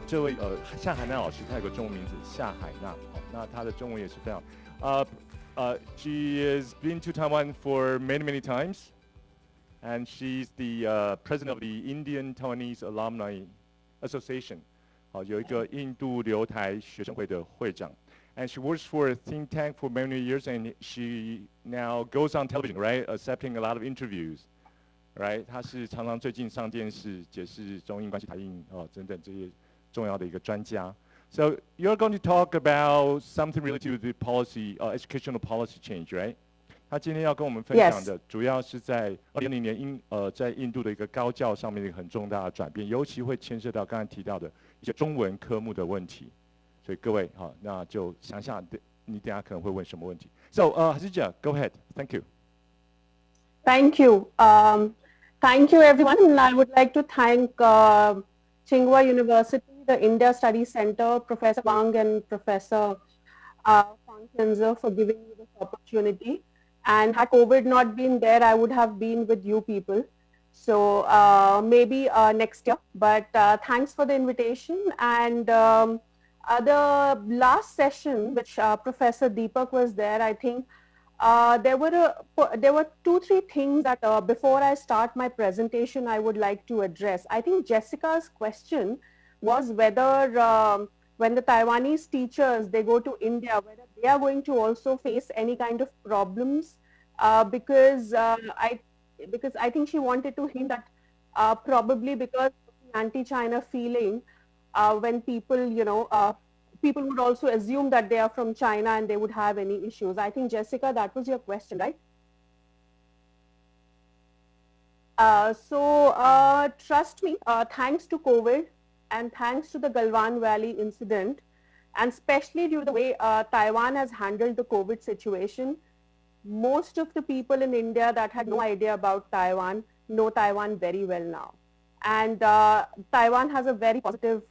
这位夏海娜老师，她有个中文名字夏海娜，那她的中文也是非常she has been to Taiwan for many times, and she's the president of the Indian Taiwanese Alumni Association，有一个印度留台学生会的会长。And she works for a think tank for many years, and she now goes on television, right, accepting a lot of interviews, right? 她是常常最近上电视解释中印关系、台印等等这些重要的一个专家。So you're going to talk about something related to the policy, educational policy change, right? 他今天要跟我们分享的，主要是在2020年在印度的一个高教上面的一个很重大的转变，尤其会牵涉到刚才提到的一些中文科目的问题。所以各位好，那就想想你等下可能会问什么问题。So, Khadija, go ahead. Thank you. Thank you. Thank you, everyone. And I would like to thank Tsinghua University, the India Studies Center, Professor Wang and Professor Fang Tianze for giving me this opportunity. And had COVID not been there, I would have been with you people. So maybe next year. But thanks for the invitation. And the last session, which Professor Deepak was there, I think there were 2-3 things that before I start my presentation, I would like to address. I think Jessica's question was whether when the Taiwanese teachers, they go to India, whether they are going to also face any kind of problems, because I think she wanted to hint that probably because of the anti-China feeling, when people, people would also assume that they are from China and they would have any issues. I think, Jessica, that was your question, right? So trust me, thanks to COVID and thanks to the Galwan Valley incident, and especially due to the way Taiwan has handled the COVID situation, most of the people in India that had no idea about Taiwan know Taiwan very well now. And Taiwan has a very positive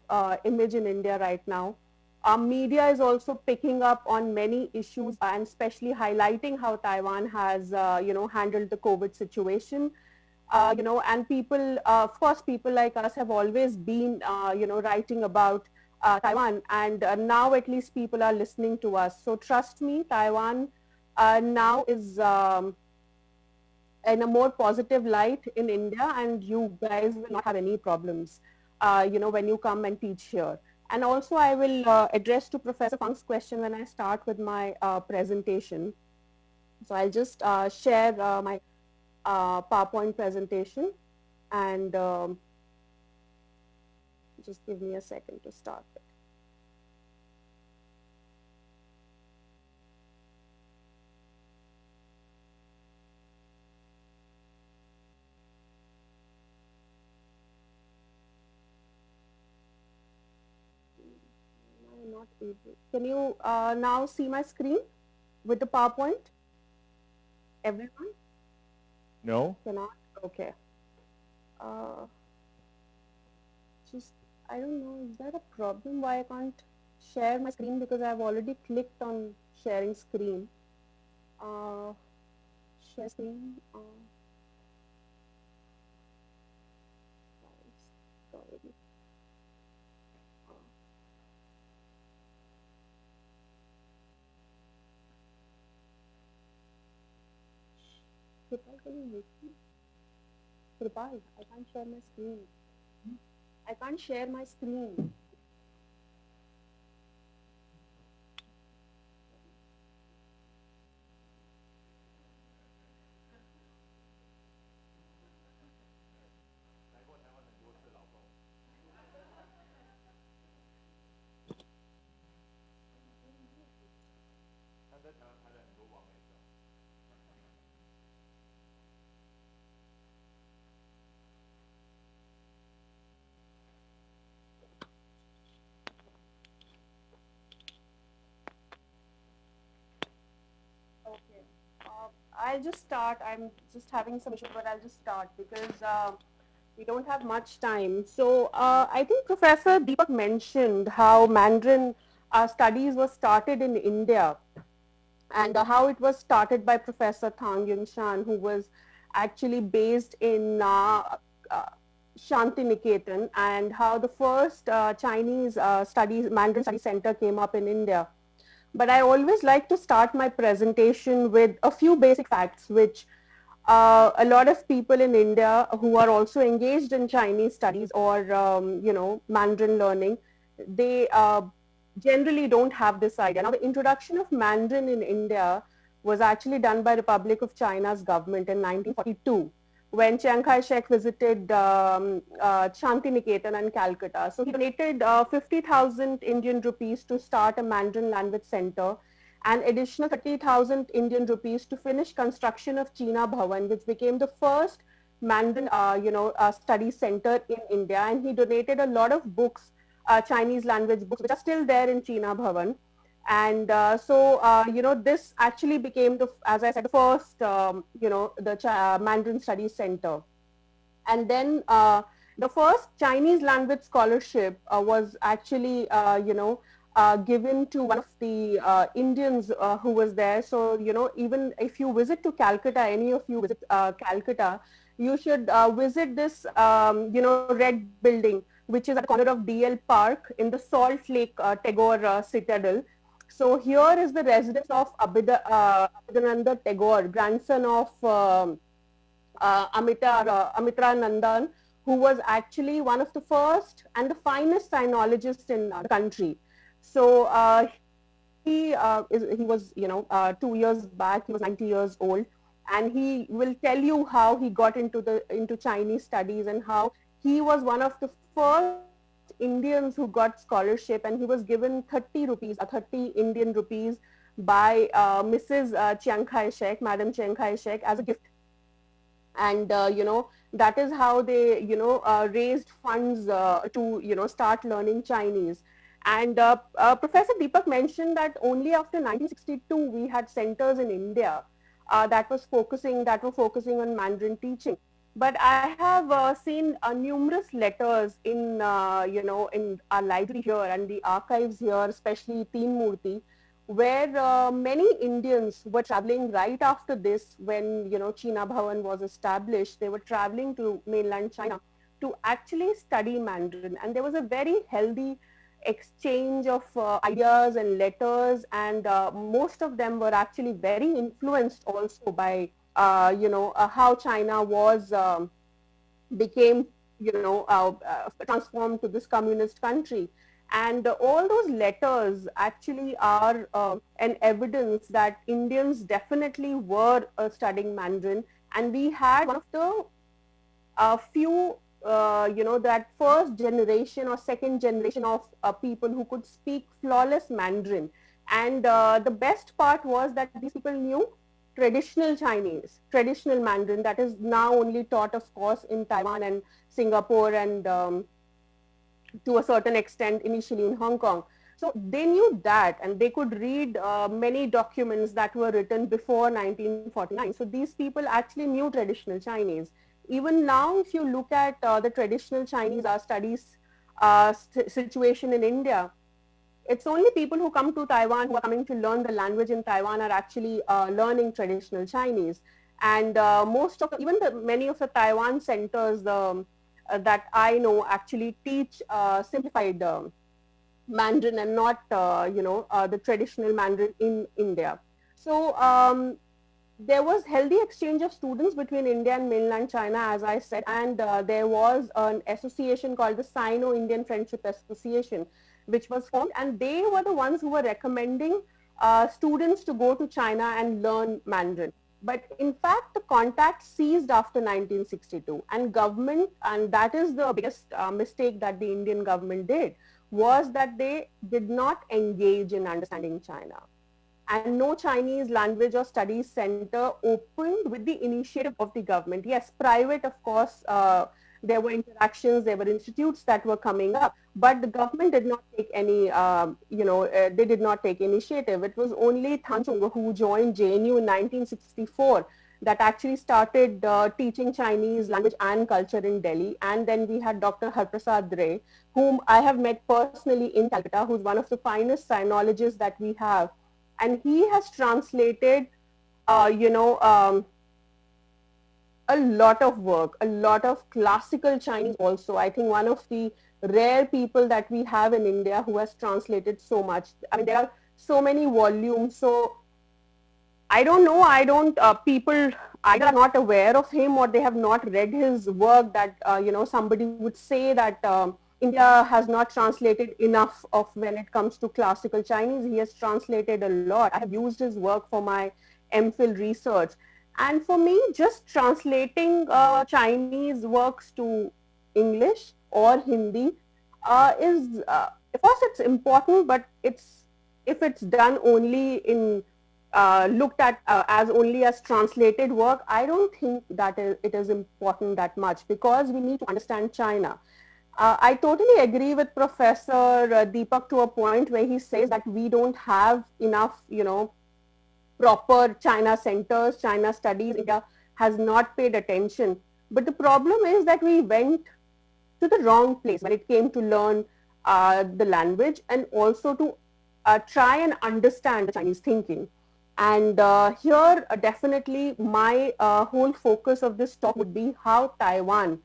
image in India right now. Our media is also picking up on many issues and especially highlighting how Taiwan has, handled the COVID situation. And people, of course, people like us have always been, writing about Taiwan, and now at least people are listening to us. So trust me, Taiwan now is in a more positive light in India, and you guys will not have any problems, when you come and teach here. And also I will address to Professor Fang's question when I start with my presentation. So I'll just share my PowerPoint presentation, and just give me a second to start with. Not able. Can you now see my screen with the PowerPoint? Everyone? No. Cannot? Okay. Just, I don't know, is that a problem why I can't share my screen, because I've already clicked on sharing screen. Share screen. Sorry. Kripal, can you make me? Kripal, I can't share my screen. I can't share my screen. Okay. I'll just start. I'm just having some issue, but I'll just start because we don't have much time. So I think Professor Deepak mentioned how Mandarin studies were started in India, and how it was started by Professor Thang Yunshan, who was actually based in Shanti Niketan and how the first Chinese Mandarin Studies Center came up in India. But I always like to start my presentation with a few basic facts, which a lot of people in India who are also engaged in Chinese studies or, Mandarin learning, they generally don't have this idea. Now, the introduction of Mandarin in India was actually done by Republic of China's government in 1942 when Chiang Kai-shek visited Shanti Niketan and Calcutta. So he donated 50,000 Indian rupees to start a Mandarin language center and additional 30,000 Indian rupees to finish construction of China Bhavan, which became the first Mandarin, study center in India. And he donated a lot of books, Chinese language books, which are still there in China Bhavan. And this actually became as I said, the first, Mandarin Studies Center. And then the first Chinese language scholarship was actually, given to one of the Indians who was there. So, even if you visit to Calcutta, any of you visit Calcutta, you should visit this, red building, which is at the corner of DL Park in the Salt Lake Tagore Citadel. So here is the residence of Abhidananda Tagore, grandson of Amitra Nandan, who was actually one of the first and the finest sinologists in the country. So he was, 2 years back, he was 90 years old, and he will tell you how he got into Chinese studies and how he was one of the first Indians who got scholarship, and he was given 30 Indian rupees by Mrs. Chiang Kai-shek, Madam Chiang Kai-shek, as a gift. And, that is how they, raised funds to, start learning Chinese. And Professor Deepak mentioned that only after 1962, we had centers in India that were focusing on Mandarin teaching. But I have seen numerous letters in, in our library here and the archives here, especially Teen Murti, where many Indians were traveling right after this when, China Bhavan was established. They were traveling to mainland China to actually study Mandarin. And there was a very healthy exchange of ideas and letters. And most of them were actually very influenced also by how China was became, transformed to this communist country. And all those letters actually are an evidence that Indians definitely were studying Mandarin. And we had one of the few, that first generation or second generation of people who could speak flawless Mandarin. And the best part was that these people knew traditional Chinese, traditional Mandarin that is now only taught, of course, in Taiwan and Singapore and to a certain extent initially in Hong Kong. So they knew that, and they could read many documents that were written before 1949. So these people actually knew traditional Chinese. Even now, if you look at the traditional Chinese studies situation in India, it's only people who come to Taiwan who are coming to learn the language in Taiwan are actually learning traditional Chinese. And many of the Taiwan centers that I know actually teach simplified Mandarin and not, the traditional Mandarin in India. So there was healthy exchange of students between India and mainland China, as I said, and there was an association called the Sino-Indian Friendship Association, which was formed, and they were the ones who were recommending students to go to China and learn Mandarin. But in fact, the contact ceased after 1962, and government, and that is the biggest mistake that the Indian government did, was that they did not engage in understanding China. And no Chinese language or studies center opened with the initiative of the government. Yes, private, of course, there were interactions, there were institutes that were coming up, but the government did not take any, they did not take initiative. It was only Than Chung who joined JNU in 1964 that actually started teaching Chinese language and culture in Delhi. And then we had Dr. Harprasad Ray, whom I have met personally in Calcutta, who's one of the finest sinologists that we have. And he has translated, a a lot of work, a lot of classical Chinese also. I think one of the rare people that we have in India who has translated so much. I mean, there are so many volumes. So I don't know. I don't. People either are not aware of him or they have not read his work. That somebody would say that India has not translated enough of when it comes to classical Chinese. He has translated a lot. I have used his work for my MPhil research, and for me, just translating Chinese works to English or Hindi is, of course, it's important, but it's if it's done only in looked at as only as translated work, I don't think that it is important that much because we need to understand China. I totally agree with Professor Deepak to a point where he says that we don't have enough, proper China centers, China studies. India has not paid attention. But the problem is that we went to the wrong place when it came to learn the language and also to try and understand the Chinese thinking. And here, definitely, my whole focus of this talk would be how Taiwan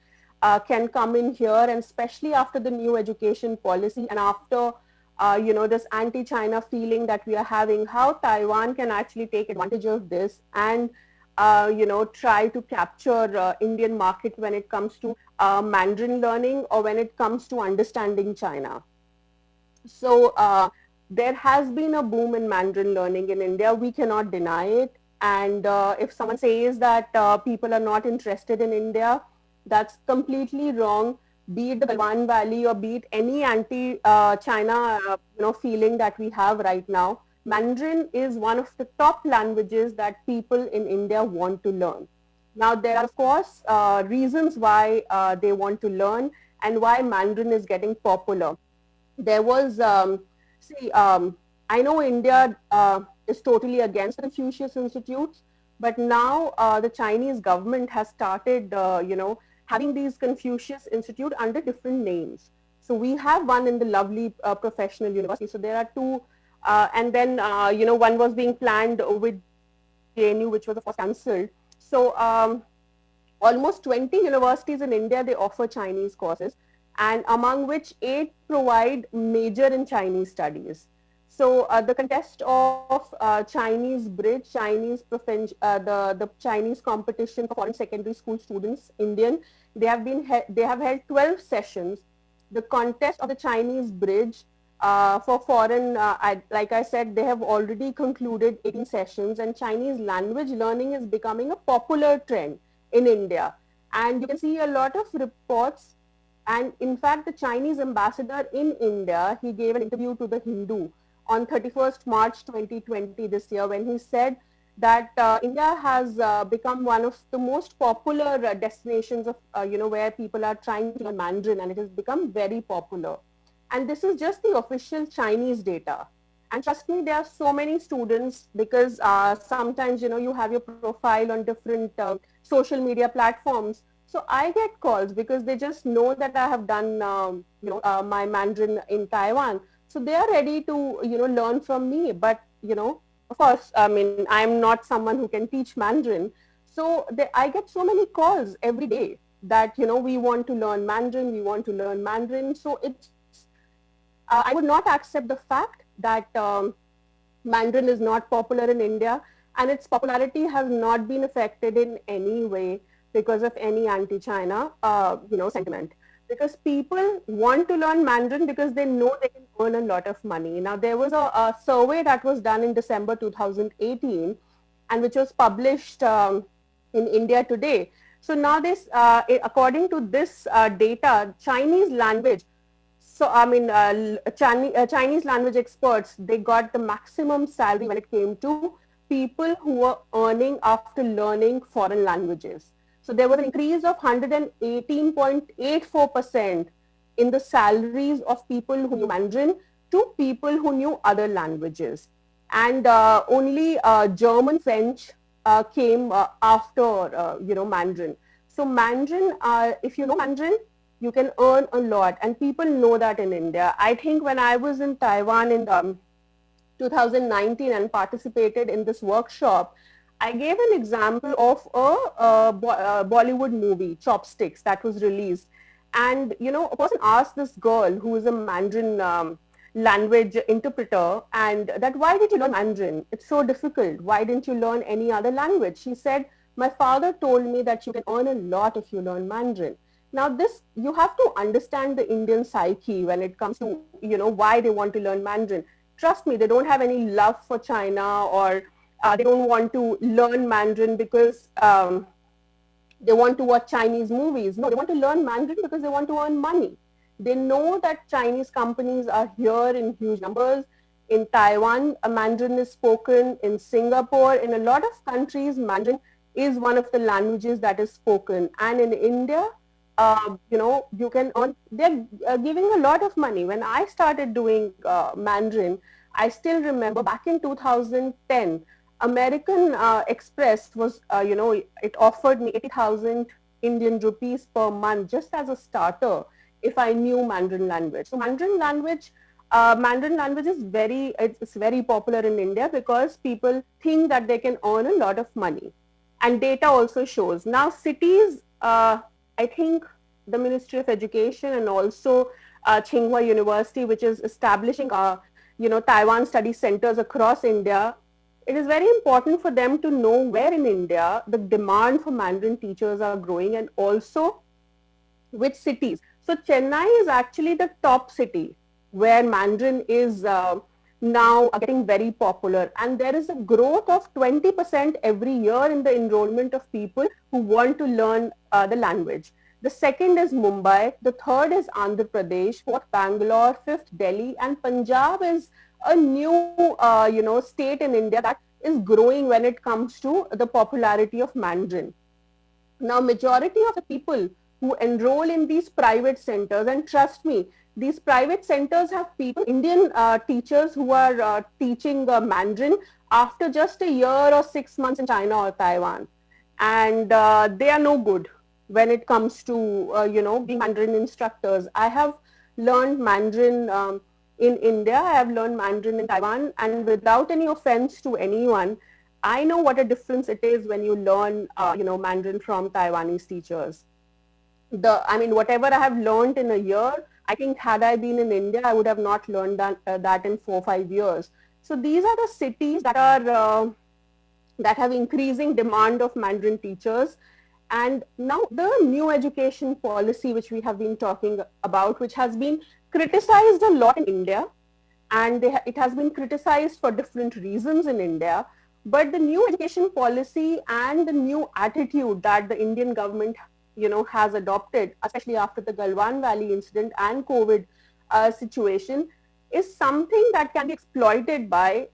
can come in here, and especially after the new education policy and after, this anti-China feeling that we are having, how Taiwan can actually take advantage of this and, try to capture Indian market when it comes to Mandarin learning or when it comes to understanding China. So there has been a boom in Mandarin learning in India. We cannot deny it. And if someone says that people are not interested in India, that's completely wrong. Be it the Galwan Valley or be it any anti-China, feeling that we have right now, Mandarin is one of the top languages that people in India want to learn. Now, there are, of course, reasons why they want to learn and why Mandarin is getting popular. There was, I know India is totally against the Confucius Institutes, but now the Chinese government has started, having these Confucius Institute under different names. So we have one in the lovely professional university. So there are two, and then, one was being planned with JNU, which was of course cancelled. So almost 20 universities in India, they offer Chinese courses, and among which 8 provide major in Chinese studies. So the contest of Chinese Bridge, the Chinese competition for foreign secondary school students, Indian, they have held 12 sessions. The contest of the Chinese Bridge for foreign, like I said, they have already concluded 18 sessions, and Chinese language learning is becoming a popular trend in India. And you can see a lot of reports. And in fact, the Chinese ambassador in India, he gave an interview to the Hindu on 31st March 2020 this year, when he said that India has become one of the most popular destinations of, where people are trying to learn Mandarin, and it has become very popular. And this is just the official Chinese data. And trust me, there are so many students, because sometimes, you have your profile on different social media platforms. So I get calls because they just know that I have done, my Mandarin in Taiwan. So they are ready to, learn from me. But, of course, I mean, I'm not someone who can teach Mandarin. So I get so many calls every day that, we want to learn Mandarin, we want to learn Mandarin. So it's, I would not accept the fact that Mandarin is not popular in India, and its popularity has not been affected in any way because of any anti-China, sentiment. Because people want to learn Mandarin because they know they can earn a lot of money. Now, there was a survey that was done in December 2018, and which was published in India Today. So now this, according to this data, Chinese language, so I mean, Chinese language experts, they got the maximum salary when it came to people who were earning after learning foreign languages. So there was an increase of 118.84% in the salaries of people who knew Mandarin to people who knew other languages. And only German, French came after, Mandarin. So Mandarin, if you know Mandarin, you can earn a lot, and people know that in India. I think when I was in Taiwan in 2019 and participated in this workshop, I gave an example of a Bollywood movie, Chopsticks, that was released. And, you know, a person asked this girl who is a Mandarin language interpreter, and that, why did you learn Mandarin? It's so difficult. Why didn't you learn any other language? She said, my father told me that you can earn a lot if you learn Mandarin. Now, this, you have to understand the Indian psyche when it comes to, you know, why they want to learn Mandarin. Trust me, they don't have any love for China, or they don't want to learn Mandarin because they want to watch Chinese movies. No, they want to learn Mandarin because they want to earn money. They know that Chinese companies are here in huge numbers. In Taiwan, a Mandarin is spoken. In Singapore, in a lot of countries, Mandarin is one of the languages that is spoken. And in India, you know, you can earn, they're giving a lot of money. When I started doing Mandarin, I still remember back in 2010, American Express was, you know, it offered me 80,000 Indian rupees per month just as a starter if I knew Mandarin language. So Mandarin language is it's very popular in India because people think that they can earn a lot of money. And data also shows. Now cities, I think the Ministry of Education and also Tsinghua University, which is establishing, you know, Taiwan study centers across India, it is very important for them to know where in India the demand for Mandarin teachers are growing and also which cities. So Chennai is actually the top city where Mandarin is now getting very popular, and there is a growth of 20% every year in the enrollment of people who want to learn the language. The second is Mumbai, the third is Andhra Pradesh, fourth Bangalore, fifth Delhi, and Punjab is a new you know, state in India that is growing when it comes to the popularity of Mandarin. Now, majority of the people who enroll in these private centers, and trust me, these private centers have people, Indian teachers who are teaching Mandarin after just a year or 6 months in China or Taiwan. And they are no good when it comes to, you know, being Mandarin instructors. I have learned Mandarin in India, I have learned Mandarin in Taiwan, and without any offense to anyone, I know what a difference it is when you learn, you know, Mandarin from Taiwanese teachers. I mean, whatever I have learned in a year, I think had I been in India, I would have not learned that in 4 or 5 years. So these are the cities that are that have increasing demand of Mandarin teachers. And now the new education policy, which we have been talking about, which has been criticized a lot in India, and it has been criticized for different reasons in India. But the new education policy and the new attitude that the Indian government, you know, has adopted, especially after the Galwan Valley incident and COVID situation, is something that can be exploited by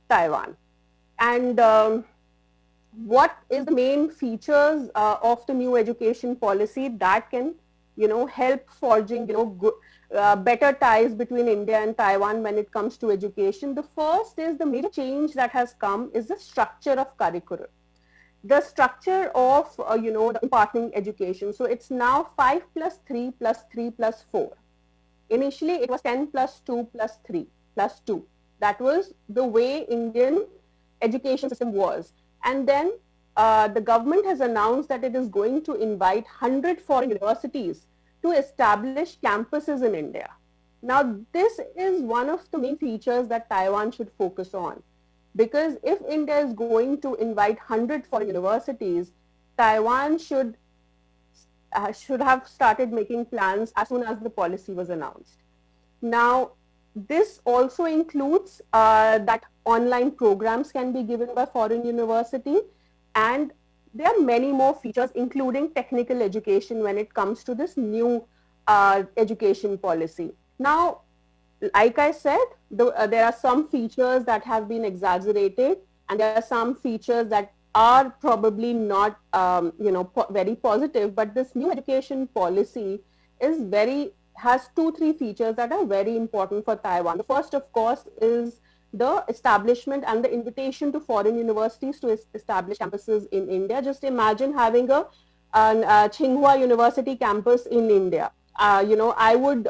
Taiwan. And what is the main features of the new education policy that can, you know, help forging, you know, better ties between India and Taiwan when it comes to education? The first is the major change that has come is the structure of curriculum. The structure of, you know, the imparting education. So it's now 5 plus 3 plus 3 plus 4. Initially, it was 10 plus 2 plus 3 plus 2. That was the way Indian education system was. And then the government has announced that it is going to invite 100 foreign universities to establish campuses in India. Now, this is one of the main features that Taiwan should focus on. Because if India is going to invite 100 foreign universities, Taiwan should have started making plans as soon as the policy was announced. Now, this also includes that online programs can be given by foreign university, and there are many more features, including technical education when it comes to this new education policy. Now, like I said, there are some features that have been exaggerated, and there are some features that are probably not, you know, very positive. But this new education policy is has 2-3 features that are very important for Taiwan. The first, of course, is the establishment and the invitation to foreign universities to establish campuses in India. Just imagine having a Tsinghua University campus in India. You know, I would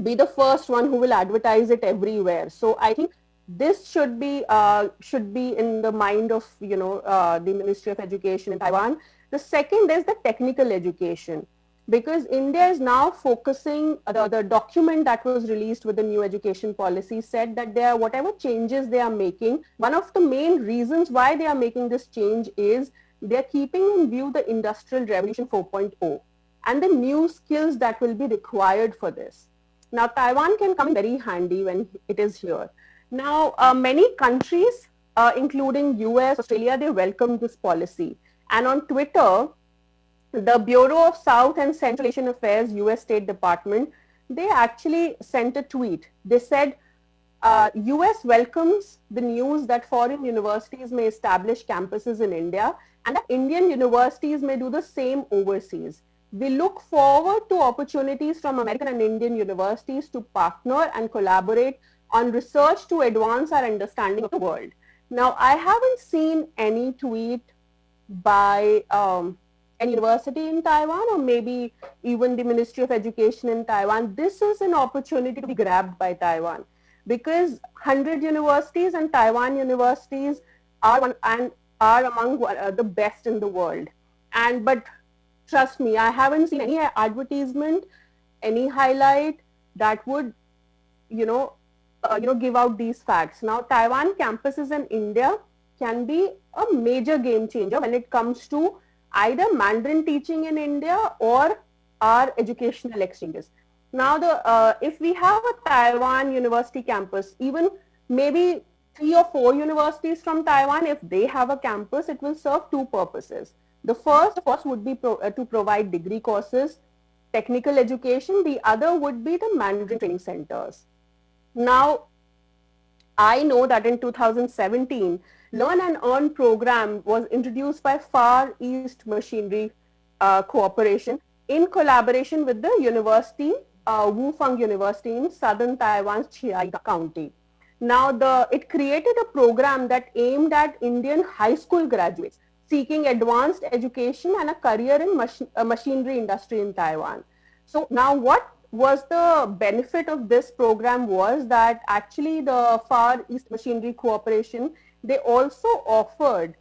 be the first one who will advertise it everywhere. So I think this should be in the mind of the Ministry of Education in Taiwan. The second is the technical education, because India is now focusing, the document that was released with the new education policy said that there, whatever changes they are making, one of the main reasons why they are making this change is they are keeping in view the Industrial Revolution 4.0 and the new skills that will be required for this. Now, Taiwan can come in very handy when it is here. Now, many countries, including US, Australia, they welcome this policy. And on Twitter, the Bureau of South and Central Asian Affairs, US State Department, they actually sent a tweet. They said, US welcomes the news that foreign universities may establish campuses in India and that Indian universities may do the same overseas. We look forward to opportunities from American and Indian universities to partner and collaborate on research to advance our understanding of the world. Now, I haven't seen any tweet by any university in Taiwan, or maybe even the Ministry of Education in Taiwan. This is an opportunity to be grabbed by Taiwan, because 100 universities and Taiwan universities are among the best in the world. But trust me, I haven't seen any advertisement, any highlight that would, give out these facts. Now, Taiwan campuses in India can be a major game changer when it comes to either Mandarin teaching in India or our educational exchanges. Now, if we have a Taiwan university campus, even maybe 3 or 4 universities from Taiwan, if they have a campus, it will serve 2 purposes. The first, of course, would be to provide degree courses, technical education. The other would be the Mandarin training centers. Now, I know that in 2017, Learn and Earn program was introduced by Far East Machinery Corporation in collaboration with the university, Wufeng University in southern Taiwan's Chiayi County. Now, it created a program that aimed at Indian high school graduates seeking advanced education and a career in machinery industry in Taiwan. So now what was the benefit of this program was that actually the Far East Machinery Corporation, they also offered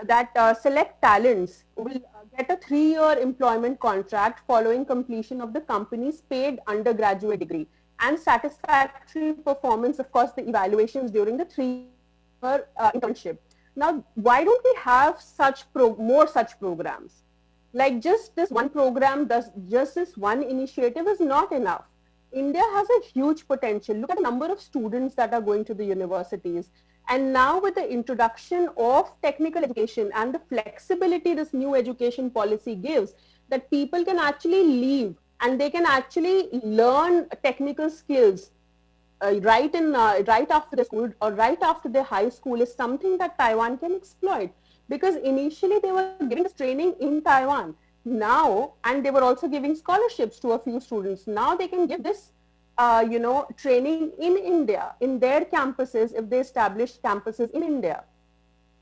that select talents will get a 3-year employment contract following completion of the company's paid undergraduate degree and satisfactory performance, of course, the evaluations during the 3-year internship. Now, why don't we have more such programs? Like just this one program, just this one initiative is not enough. India has a huge potential. Look at the number of students that are going to the universities. And now with the introduction of technical education and the flexibility this new education policy gives, that people can actually leave and they can actually learn technical skills right after the school or right after their high school is something that Taiwan can exploit. Because initially they were giving this training in Taiwan now, and they were also giving scholarships to a few students. Now they can give this, training in India, in their campuses, if they establish campuses in India.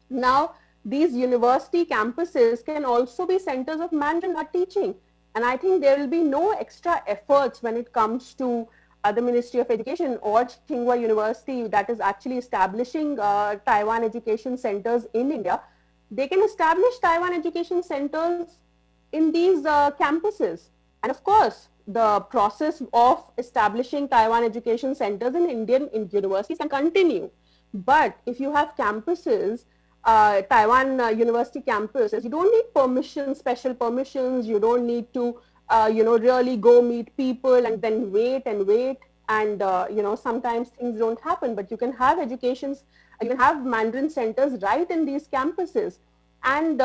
Now, these university campuses can also be centers of Mandarin teaching. And I think there will be no extra efforts when it comes to the Ministry of Education or Tsinghua University that is actually establishing Taiwan education centers in India. They can establish Taiwan education centers in these campuses. And of course, the process of establishing Taiwan education centers in Indian universities can continue. But if you have campuses, Taiwan university campuses, you don't need permissions, special permissions. You don't need to, really go meet people and then wait. And, sometimes things don't happen, but you can have educations, you can have Mandarin centers right in these campuses. And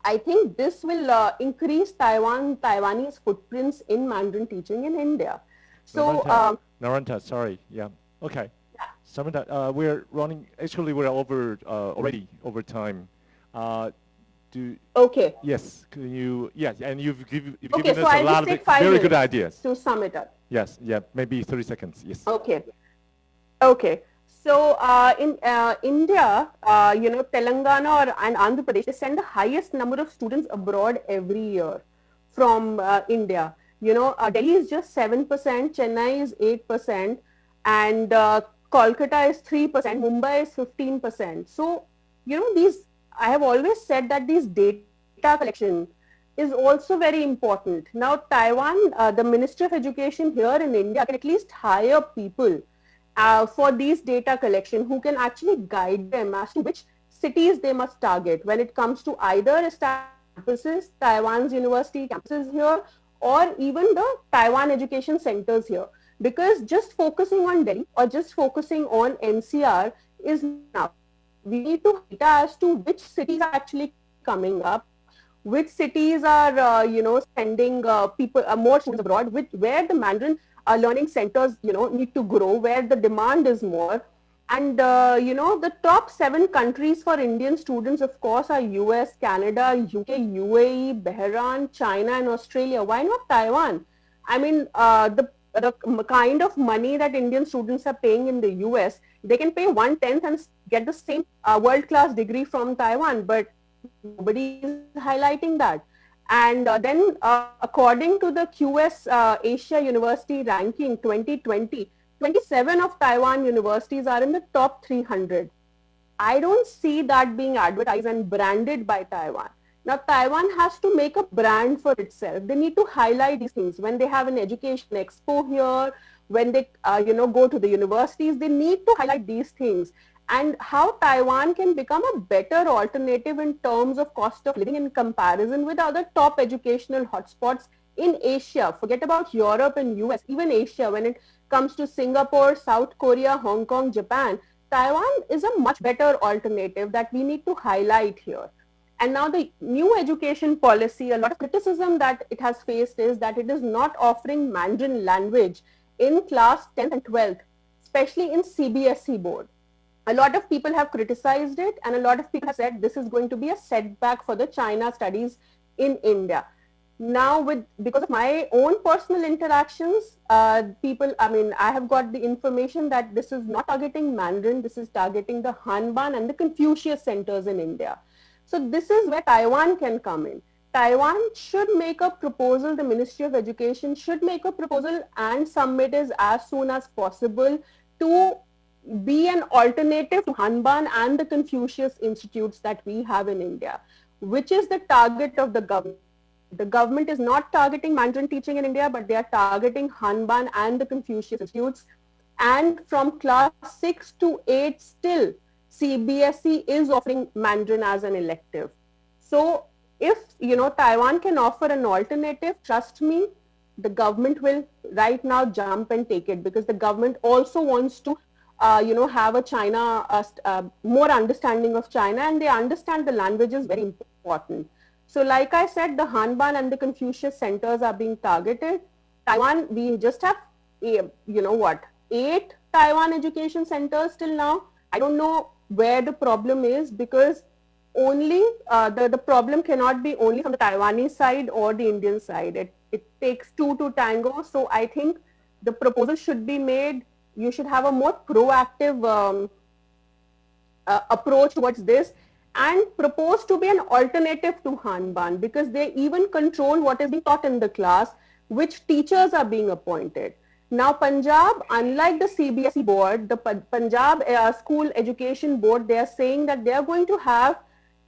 I think this will increase Taiwanese footprints in Mandarin teaching in India. So, Naranta, sorry, yeah, okay. Yeah. Samantha, we're running, actually we're already over time. Okay. Yes, can you, yes, and you've given okay, us so a lot of very good ideas. To sum it up. Yes, yeah, maybe 30 seconds, yes. Okay. Okay. So in India, Telangana and Andhra Pradesh, they send the highest number of students abroad every year from India. Delhi is just 7%, Chennai is 8%, and Kolkata is 3%, Mumbai is 15%. So, I have always said that these data collection is also very important. Now, Taiwan, the Ministry of Education here in India can at least hire people for these data collection who can actually guide them as to which cities they must target when it comes to either establishing campuses, Taiwan's university campuses here, or even the Taiwan education centers here. Because just focusing on Delhi or just focusing on NCR is not enough. We need to data as to which cities are actually coming up, which cities are, sending people, more students abroad, where the Mandarin learning centers, need to grow, where the demand is more. And, the top 7 countries for Indian students, of course, are US, Canada, UK, UAE, Bahrain, China, and Australia. Why not Taiwan? I mean, the kind of money that Indian students are paying in the US, they can pay 1/10 and get the same world-class degree from Taiwan, but nobody is highlighting that. And then, according to the QS Asia University ranking 2020, 27 of Taiwan universities are in the top 300. I don't see that being advertised and branded by Taiwan. Now, Taiwan has to make a brand for itself. They need to highlight these things. When they have an education expo here, when they, go to the universities, they need to highlight these things. And how Taiwan can become a better alternative in terms of cost of living in comparison with other top educational hotspots in Asia. Forget about Europe and US, even Asia, when it comes to Singapore, South Korea, Hong Kong, Japan, Taiwan is a much better alternative that we need to highlight here. And now the new education policy, a lot of criticism that it has faced is that it is not offering Mandarin language in class 10th and 12th, especially in CBSE board. A lot of people have criticized it, and a lot of people have said this is going to be a setback for the China studies in India. Now, because of my own personal interactions, I have got the information that this is not targeting Mandarin, this is targeting the Hanban and the Confucius centers in India. So this is where Taiwan can come in. Taiwan should make a proposal, the Ministry of Education should make a proposal and submit it as soon as possible to be an alternative to Hanban and the Confucius institutes that we have in India, which is the target of the government. The government is not targeting Mandarin teaching in India, but they are targeting Hanban and the Confucius institutes. And from class 6 to 8 still, CBSE is offering Mandarin as an elective. So if, Taiwan can offer an alternative, trust me, the government will right now jump and take it, because the government also wants to have a China, more understanding of China, and they understand the language is very important. So like I said, the Hanban and the Confucius centers are being targeted. Taiwan, we just have, 8 Taiwan education centers till now. I don't know where the problem is, because only the problem cannot be only from the Taiwanese side or the Indian side. It takes 2 to tango. So I think the proposal should be made. You should have a more proactive approach towards this, and propose to be an alternative to Hanban, because they even control what is being taught in the class, which teachers are being appointed. Now, Punjab, unlike the CBSE board, the Punjab School Education Board, they are saying that they are going to have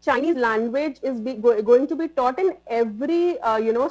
Chinese language is going to be taught in every,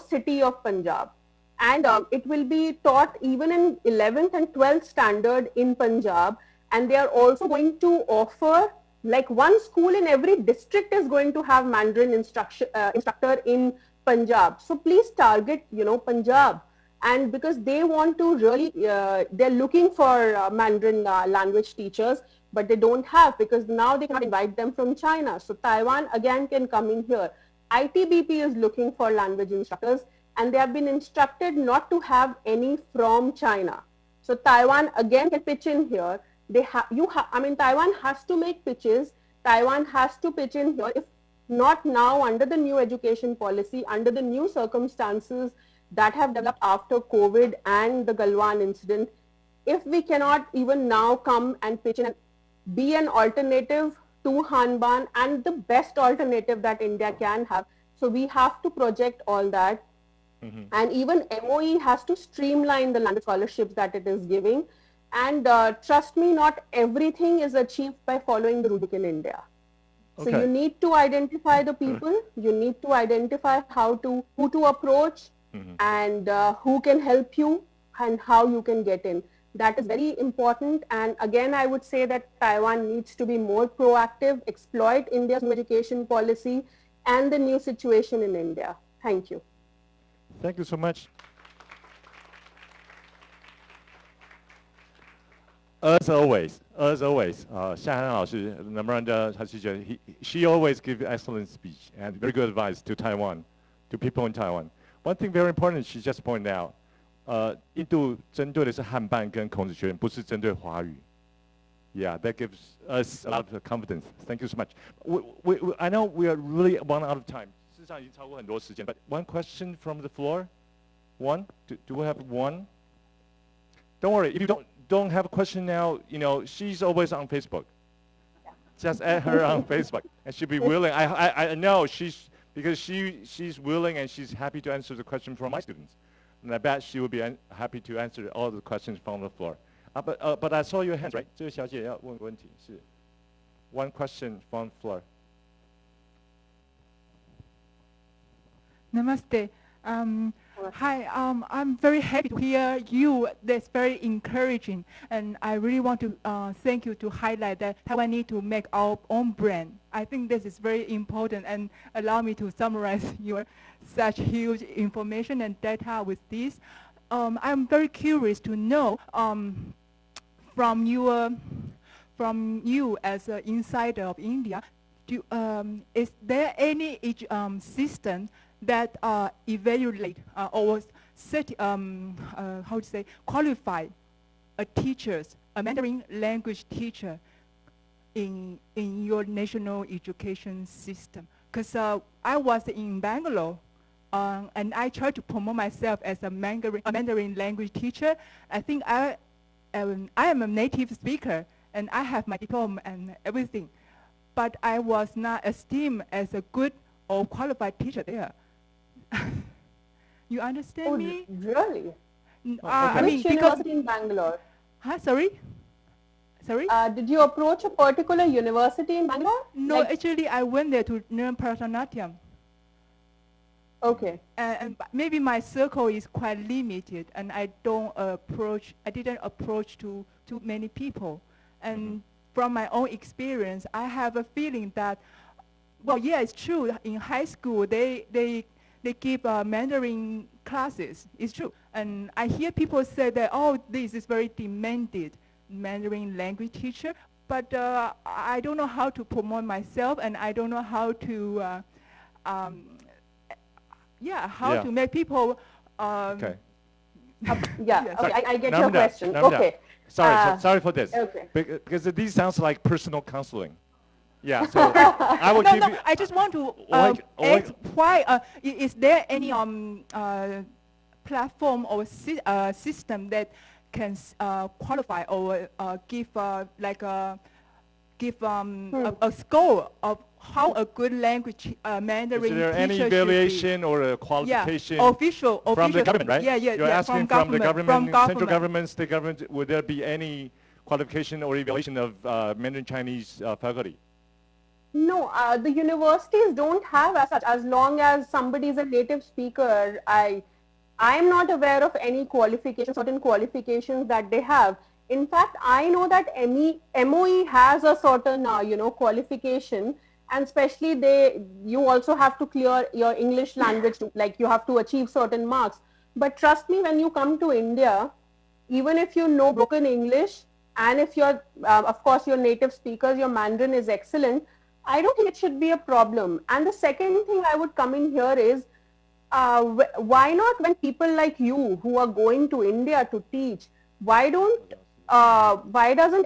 city of Punjab. And it will be taught even in 11th and 12th standard in Punjab. And they are also going to offer, like, one school in every district is going to have Mandarin instructor in Punjab. So please target, Punjab. And because they want to really, they're looking for Mandarin language teachers, but they don't have, because now they cannot invite them from China. So Taiwan again can come in here. ITBP is looking for language instructors, and they have been instructed not to have any from China. So Taiwan again can pitch in here. Taiwan has to make pitches. Taiwan has to pitch in here. If not now, under the new education policy, under the new circumstances that have developed after COVID and the Galwan incident, if we cannot even now come and pitch in and be an alternative to Hanban and the best alternative that India can have, so we have to project all that. And even MOE has to streamline the language scholarships that it is giving. And trust me, not everything is achieved by following the rubric in India. So Okay. you need to identify the people, you need to identify who to approach, and who can help you and how you can get in. That is very important. And again, I would say that Taiwan needs to be more proactive, exploit India's new education policy and the new situation in India. Thank you. Thank you so much. As always, Xia Han 老师 number one, she always gives excellent speech and very good advice to Taiwan, to people in Taiwan. One thing very important, she just pointed out, 印度针对的是汉办跟孔子学院，不是针对华语。Yeah, that gives us a lot of confidence. Thank you so much. I know we are really one out of time. 事实上已经超过很多时间 but one question from the floor? One? Do we have one? Don't worry, if you don't have a question now, you know, she's always on Facebook. Just add her on Facebook, and she'll be willing. I know because she's willing and she's happy to answer the question from my students, and I bet she will be happy to answer all the questions from the floor. But I saw your hands, right? 这位小姐要问个问题是 one question from the floor. Namaste. Hi, I'm very happy to hear you. That's very encouraging. And I really want to thank you to highlight that Taiwan need to make our own brand. I think this is very important, and allow me to summarize your such huge information and data with this. I'm very curious to know from you as an insider of India, is there any system that evaluate or set, how to say, qualify a Mandarin language teacher in your national education system? Because I was in Bangalore, and I tried to promote myself as a Mandarin language teacher. I think I am a native speaker, and I have my diploma and everything, but I was not esteemed as a good or qualified teacher there. You understand me? Really? I mean, Which university in Bangalore? Huh? Sorry? Did you approach a particular university in Bangalore? No, actually, I went there to learn Bharatanatyam. Okay. And maybe my circle is quite limited, and I didn't approach to too many people. And from my own experience, I have a feeling that, well, yeah, it's true. In high school, they give Mandarin classes. It's true. And I hear people say that, oh, this is very demanded Mandarin language teacher. But I don't know how to promote myself, and I don't know how to, to make people. Okay. Yeah. Okay. I get Namda, your question. Namda. Okay. Sorry for this. Okay. Because these sounds like personal counseling. Yeah, so I will give you. I just want to Like- ask why is there any platform or system that can qualify or give a score of how a good language Mandarin Is there teacher any should be? evaluation or a qualification Official from the government, right? Yeah, You're asking from the government, from central government, state government, would there be any qualification or evaluation of Mandarin Chinese faculty? No, the universities don't have as such. As long as somebody is a native speaker, I am not aware of any qualifications, certain qualifications that they have. In fact, I know that MOE has a certain, qualification, and especially you also have to clear your English language, like you have to achieve certain marks. But trust me, when you come to India, even if you know broken English, and if you're, of course, your native speakers, your Mandarin is excellent, I don't think it should be a problem. And the second thing I would come in here is, why not when people like you who are going to India to teach, why doesn't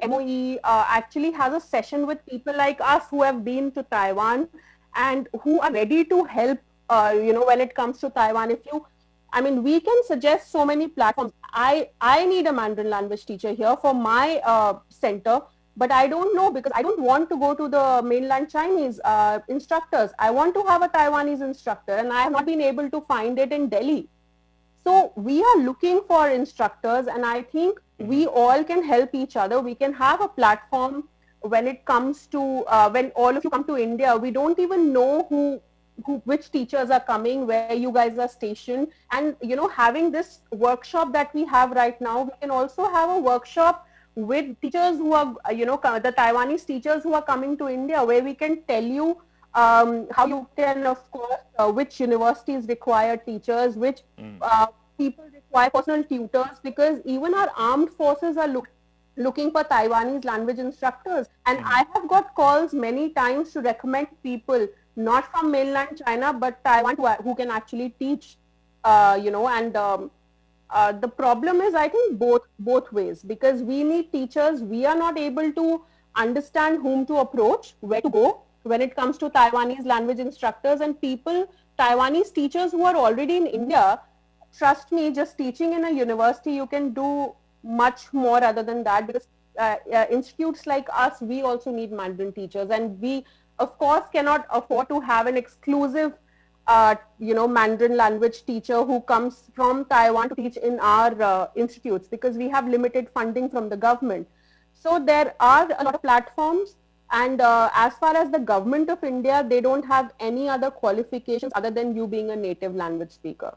MOE actually has a session with people like us who have been to Taiwan and who are ready to help, when it comes to Taiwan. We can suggest so many platforms. I need a Mandarin language teacher here for my center, but I don't know, because I don't want to go to the mainland Chinese instructors. I want to have a Taiwanese instructor, and I have not been able to find it in Delhi. So we are looking for instructors, and I think we all can help each other. We can have a platform when it comes to, when all of you come to India, we don't even know which teachers are coming, where you guys are stationed. And, you know, having this workshop that we have right now, we can also have a workshop with teachers who are, you know, the Taiwanese teachers who are coming to India, where we can tell you how you can, of course, which universities require teachers, which people require personal tutors, because even our armed forces are looking for Taiwanese language instructors. And I have got calls many times to recommend people, not from mainland China, but Taiwan, who can actually teach, you know, and the problem is, I think, both ways, because we need teachers. We are not able to understand whom to approach, where to go when it comes to Taiwanese language instructors, and people, Taiwanese teachers who are already in India. Trust me, just teaching in a university, you can do much more other than that, because institutes like us, we also need Mandarin teachers, and we, of course, cannot afford to have an exclusive, you know, Mandarin language teacher who comes from Taiwan to teach in our institutes, because we have limited funding from the government. So there are a lot of platforms, and as far as the government of India, they don't have any other qualifications other than you being a native language speaker.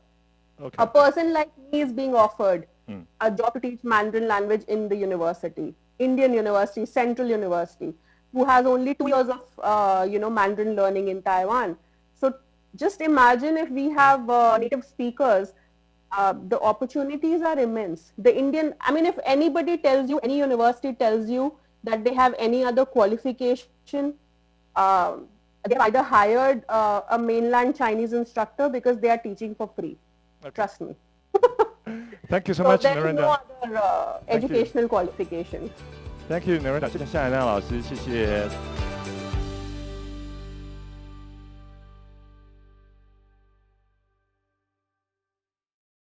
Okay. A person like me is being offered a job to teach Mandarin language in the university, Indian University, Central University, who has only 2 years of, you know, Mandarin learning in Taiwan. So just imagine if we have native speakers, the opportunities are immense. The Indian, I mean, if anybody tells you, any university tells you that they have any other qualification, they've either hired a mainland Chinese instructor, because they are teaching for free. Okay. Trust me. Thank you so So much, there is Narendra. no other Thank you. educational qualification. Thank you, Narendra. 谢谢夏海亮老师，谢谢。